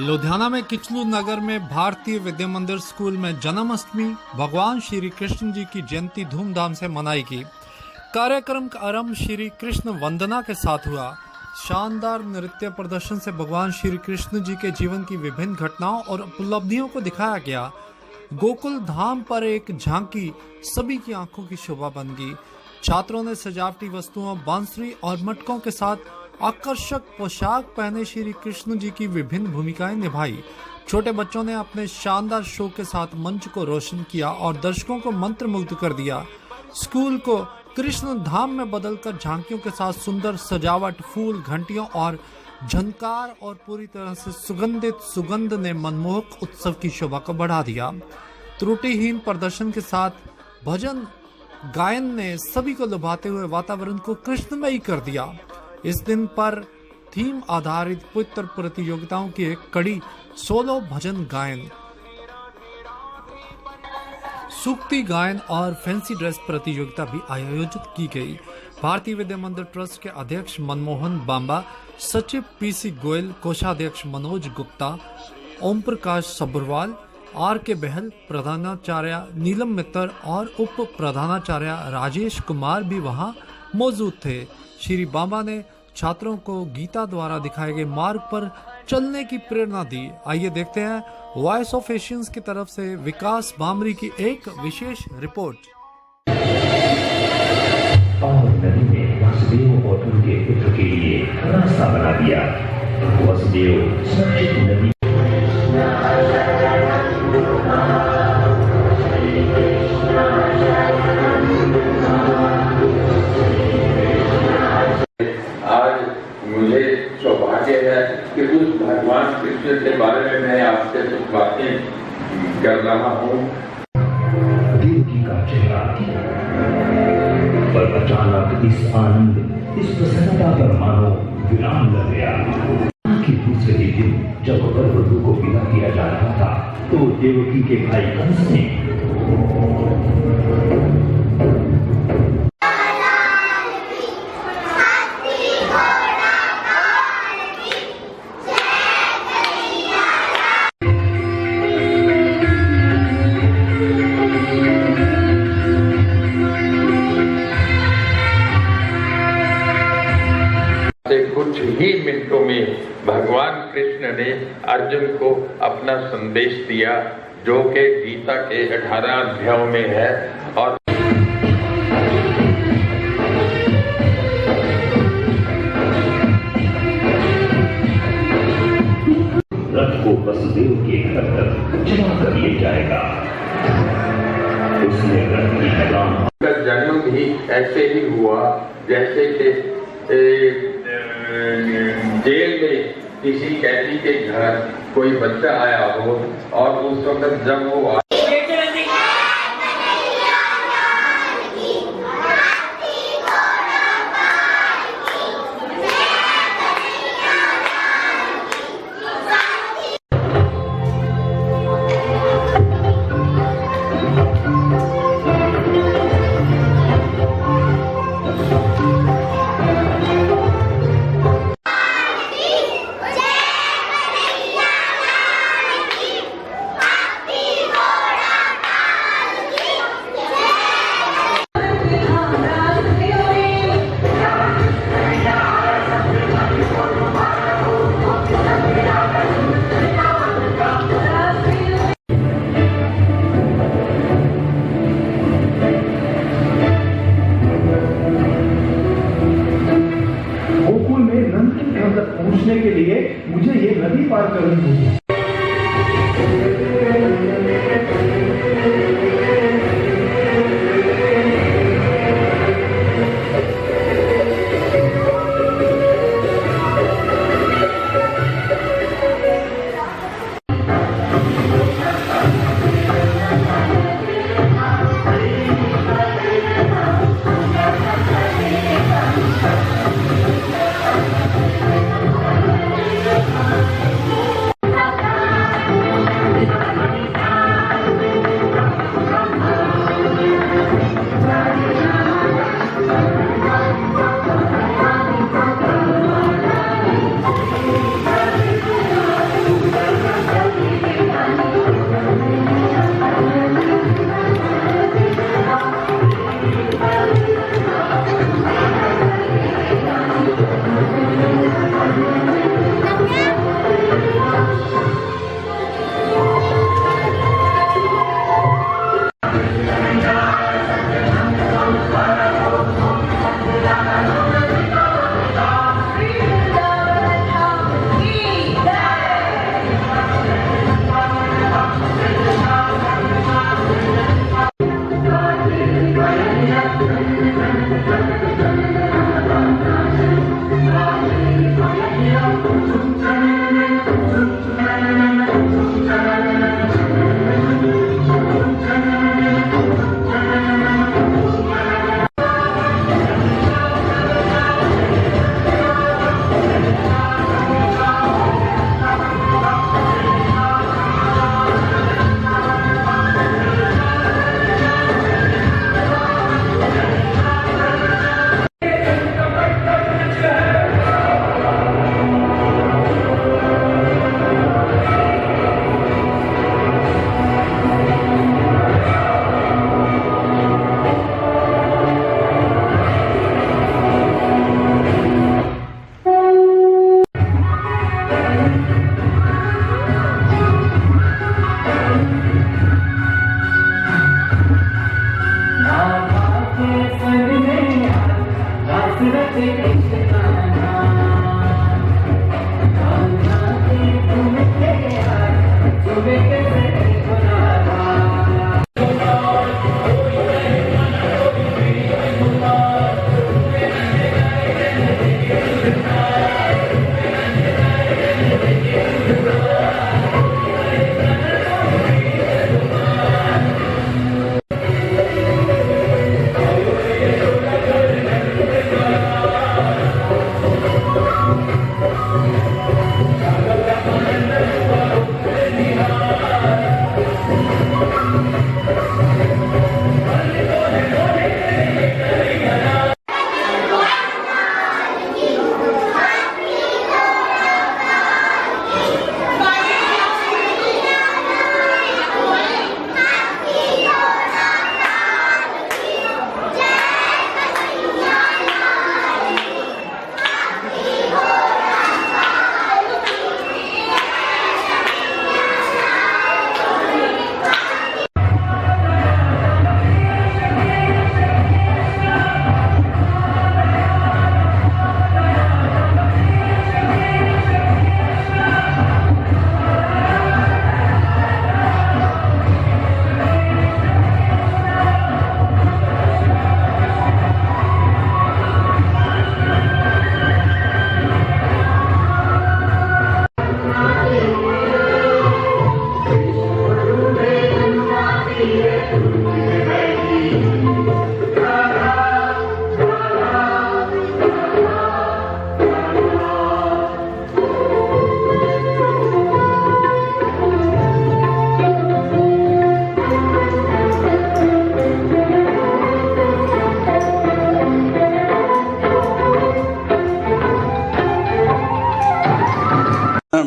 लुधियाना में किचलू नगर में भारतीय विद्या मंदिर स्कूल में जन्माष्टमी भगवान श्री कृष्ण जी की जयंती धूमधाम से मनाई गई। कार्यक्रम का आरंभ श्री कृष्ण वंदना के साथ हुआ। शानदार नृत्य प्रदर्शन से भगवान श्री कृष्ण जी के जीवन की विभिन्न घटनाओं और उपलब्धियों को दिखाया गया। गोकुल धाम पर एक झांकी सभी की आंखों की शोभा बन गई। छात्रों ने सजावटी वस्तुओं, बांसुरी और मटकों के साथ आकर्षक पोशाक पहने श्री कृष्ण जी की विभिन्न भूमिकाएं निभाई। छोटे बच्चों ने अपने शानदार शो के साथ मंच को रोशन किया और दर्शकों को मंत्रमुग्ध कर दिया। स्कूल को कृष्ण धाम में बदलकर झांकियों के साथ सुंदर सजावट, फूल, घंटियों और झनकार और पूरी तरह से सुगंधित सुगंध ने मनमोहक उत्सव की शोभा को बढ़ा दिया। त्रुटिहीन प्रदर्शन के साथ भजन गायन ने सभी को लुभाते हुए वातावरण को कृष्णमयी कर दिया। इस दिन पर थीम आधारित पवित्र प्रतियोगिताओं की एक कड़ी सोलो भजन गायन, सूक्ति गायन और फैंसी ड्रेस प्रतियोगिता भी आयोजित की गई। भारतीय विद्या मंदिर ट्रस्ट के अध्यक्ष मनमोहन बांबा, सचिव पीसी गोयल, कोषाध्यक्ष मनोज गुप्ता, ओम प्रकाश सब्बरवाल, आर के बहल, प्रधानाचार्य नीलम मित्तर और उप प्रधानाचार्य राजेश कुमार भी वहां मौजूद थे। श्री बांबा ने छात्रों को गीता द्वारा दिखाए गए मार्ग पर चलने की प्रेरणा दी। आइए देखते हैं वॉइस ऑफ एशियंस की तरफ से विकास बामरी की एक विशेष रिपोर्ट। और नदी ने वसुदेव और उनके पुत्र के लिए रास्ता बना दिया। वसुदेव सुरक्षित नदी मुझे सौभाग्य है कि उस भगवान कृष्ण के बारे में मैं आपसे कुछ बातें कर रहा हूँ। देवकी का चेहरा पर अचानक इस आनंद, इस प्रसन्नता पर मानो विराम लग गया। कि दूसरे ही दिन जब वरवधू को विदा किया जा रहा था तो देवकी के भाई कंस ने कुछ ही मिनटों में भगवान कृष्ण ने अर्जुन को अपना संदेश दिया, जो कि गीता के 18 अध्यायों में है। और रथ को वसुदेव के घर तक चला कर ले जाएगा। उसने रथ की लगाम का जन्म भी ऐसे ही हुआ जैसे कि जेल में किसी कैदी के घर कोई बच्चा आया हो और उस वक्त जब वो पहुंचने के लिए मुझे ये नदी पार करनी होगी।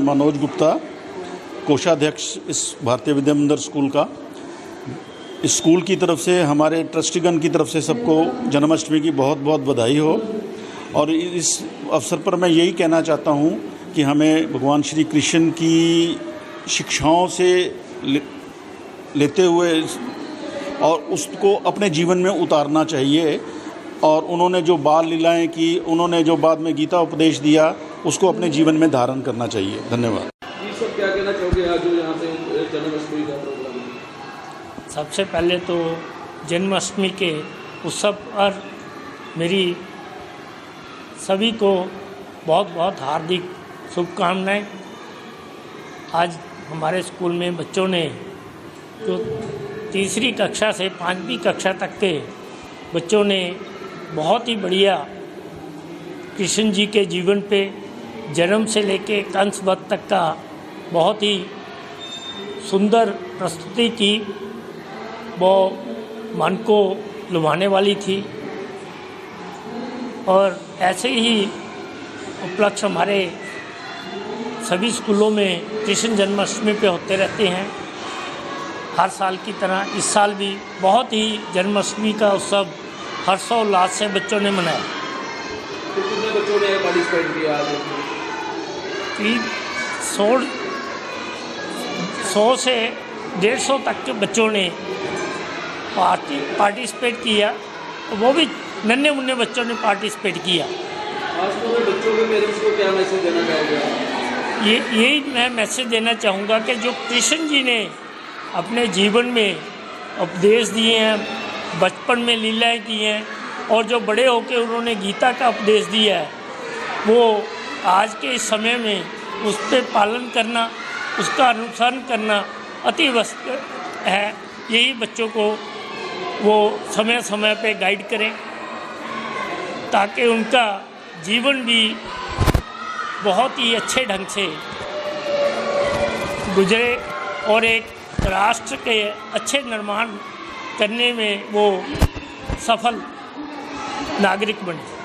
मनोज गुप्ता, कोषाध्यक्ष इस भारतीय विद्या मंदिर स्कूल का। इस स्कूल की तरफ से, हमारे ट्रस्टीगण की तरफ से सबको जन्माष्टमी की बहुत बहुत बधाई हो। और इस अवसर पर मैं यही कहना चाहता हूँ कि हमें भगवान श्री कृष्ण की शिक्षाओं से लेते हुए और उसको अपने जीवन में उतारना चाहिए। और उन्होंने जो बाल लीलाएं की, उन्होंने जो बाद में गीता उपदेश दिया, उसको अपने जीवन में धारण करना चाहिए। धन्यवाद। ये सब क्या कहना चाहोगे आज जो यहाँ पे जन्माष्टमी का प्रोग्राम है? सबसे पहले तो जन्माष्टमी के उत्सव पर मेरी सभी को बहुत बहुत हार्दिक शुभकामनाएं। आज हमारे स्कूल में बच्चों ने जो तीसरी कक्षा से 5वीं कक्षा तक के बच्चों ने बहुत ही बढ़िया कृष्ण जी के जीवन पे जन्म से लेके कंसवध तक का बहुत ही सुंदर प्रस्तुति की। वो मन को लुभाने वाली थी। और ऐसे ही उपलक्ष्य हमारे सभी स्कूलों में कृष्ण जन्माष्टमी पे होते रहते हैं। हर साल की तरह इस साल भी बहुत ही जन्माष्टमी का उत्सव हर्षोल्लास से बच्चों ने मनाया। तो कितने बच्चों ने पार्टिसिपेट किया आज? 100 से 150 तक के बच्चों ने पार्टिसिपेट किया। वो भी नन्हे मुन्ने बच्चों ने पार्टिसिपेट किया। आज तो बच्चों के पेरेंट्स को क्या मैसेज देना चाहोगे? यही मैं मैसेज देना चाहूँगा कि जो कृष्ण जी ने अपने जीवन में उपदेश दिए हैं, बचपन में लीलाएं की हैं, और जो बड़े होकर उन्होंने गीता का उपदेश दिया है, वो आज के इस समय में उस पर पालन करना, उसका अनुसरण करना अति आवश्यक है। यही बच्चों को वो समय समय पे गाइड करें ताकि उनका जीवन भी बहुत ही अच्छे ढंग से गुजरे और एक राष्ट्र के अच्छे निर्माण करने में वो सफल नागरिक बने।